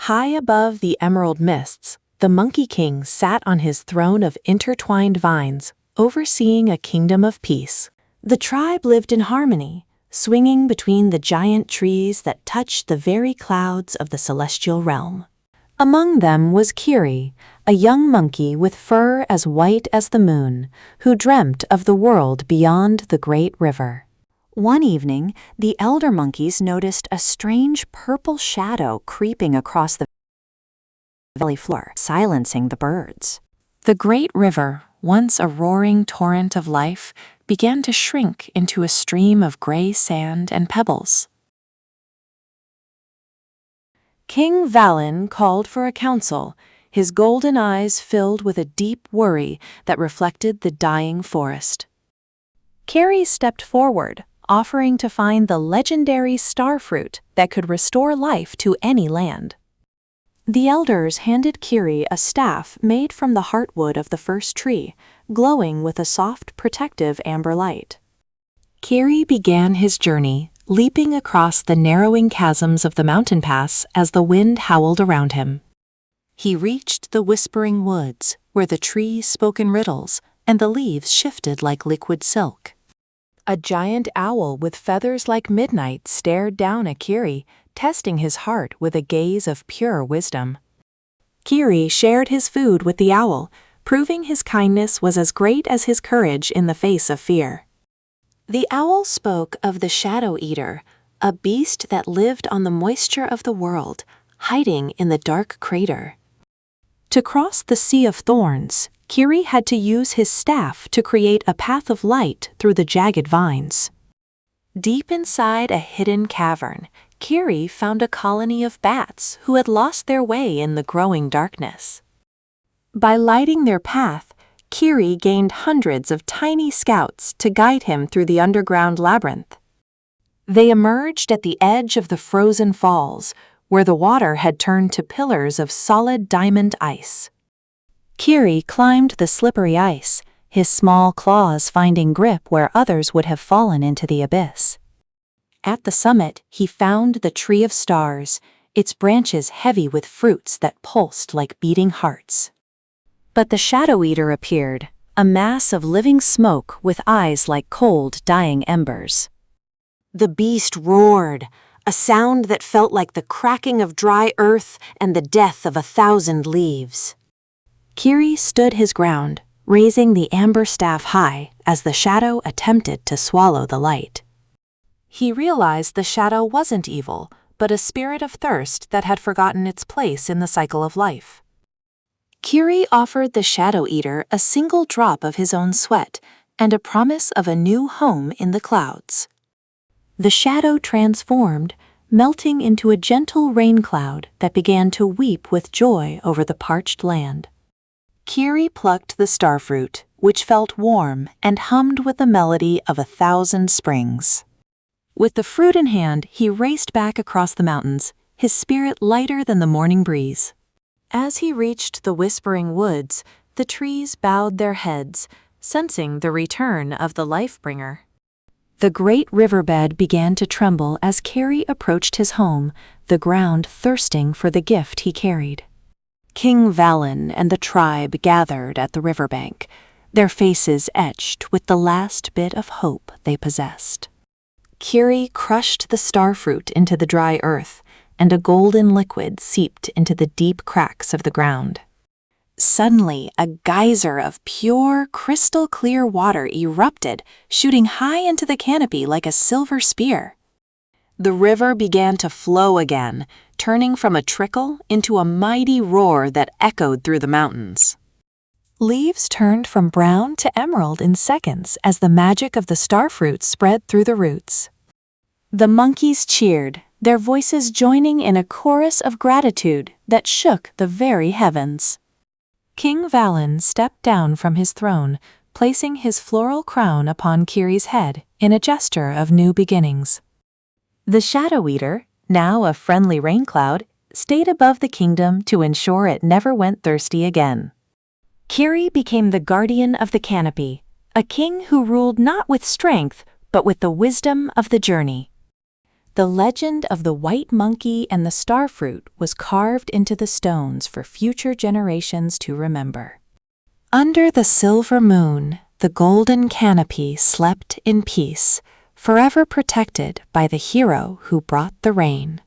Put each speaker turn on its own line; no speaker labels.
High above the emerald mists, the Monkey King sat on his throne of intertwined vines, overseeing a kingdom of peace. The tribe lived in harmony, swinging between the giant trees that touched the very clouds of the celestial realm. Among them was Kiri, a young monkey with fur as white as the moon, who dreamt of the world beyond the great river. One evening, the elder monkeys noticed a strange purple shadow creeping across the valley floor, silencing the birds. The great river, once a roaring torrent of life, began to shrink into a stream of gray sand and pebbles. King Valin called for a council, his golden eyes filled with a deep worry that reflected the dying forest. Kiri stepped forward, offering to find the legendary starfruit that could restore life to any land. The elders handed Kiri a staff made from the heartwood of the first tree, glowing with a soft, protective amber light. Kiri began his journey, leaping across the narrowing chasms of the mountain pass as the wind howled around him. He reached the whispering woods, where the trees spoke in riddles and the leaves shifted like liquid silk. A giant owl with feathers like midnight stared down at Kiri, testing his heart with a gaze of pure wisdom. Kiri shared his food with the owl, proving his kindness was as great as his courage in the face of fear. The owl spoke of the Shadow Eater, a beast that lived on the moisture of the world, hiding in the dark crater. To cross the sea of thorns, Kiri had to use his staff to create a path of light through the jagged vines. Deep inside a hidden cavern, Kiri found a colony of bats who had lost their way in the growing darkness. By lighting their path, Kiri gained hundreds of tiny scouts to guide him through the underground labyrinth. They emerged at the edge of the frozen falls, where the water had turned to pillars of solid diamond ice. Kiri climbed the slippery ice, his small claws finding grip where others would have fallen into the abyss. At the summit, he found the Tree of Stars, its branches heavy with fruits that pulsed like beating hearts. But the Shadow Eater appeared, a mass of living smoke with eyes like cold, dying embers. The beast roared, a sound that felt like the cracking of dry earth and the death of 1,000 leaves. Kiri stood his ground, raising the amber staff high as the shadow attempted to swallow the light. He realized the shadow wasn't evil, but a spirit of thirst that had forgotten its place in the cycle of life. Kiri offered the Shadow Eater a single drop of his own sweat and a promise of a new home in the clouds. The shadow transformed, melting into a gentle rain cloud that began to weep with joy over the parched land. Kiri plucked the starfruit, which felt warm and hummed with the melody of 1,000 springs. With the fruit in hand, he raced back across the mountains, his spirit lighter than the morning breeze. As he reached the whispering woods, the trees bowed their heads, sensing the return of the life-bringer. The great riverbed began to tremble as Kiri approached his home, the ground thirsting for the gift he carried. King Valin and the tribe gathered at the riverbank, their faces etched with the last bit of hope they possessed. Kiri crushed the starfruit into the dry earth, and a golden liquid seeped into the deep cracks of the ground. Suddenly, a geyser of pure, crystal-clear water erupted, shooting high into the canopy like a silver spear. The river began to flow again, turning from a trickle into a mighty roar that echoed through the mountains. Leaves turned from brown to emerald in seconds as the magic of the starfruit spread through the roots. The monkeys cheered, their voices joining in a chorus of gratitude that shook the very heavens. King Valin stepped down from his throne, placing his floral crown upon Kiri's head in a gesture of new beginnings. The Shadow Eater, now a friendly rain cloud, stayed above the kingdom to ensure it never went thirsty again. Kiri became the guardian of the canopy, a king who ruled not with strength, but with the wisdom of the journey. The legend of the white monkey and the starfruit was carved into the stones for future generations to remember. Under the silver moon, the golden canopy slept in peace, forever protected by the hero who brought the rain.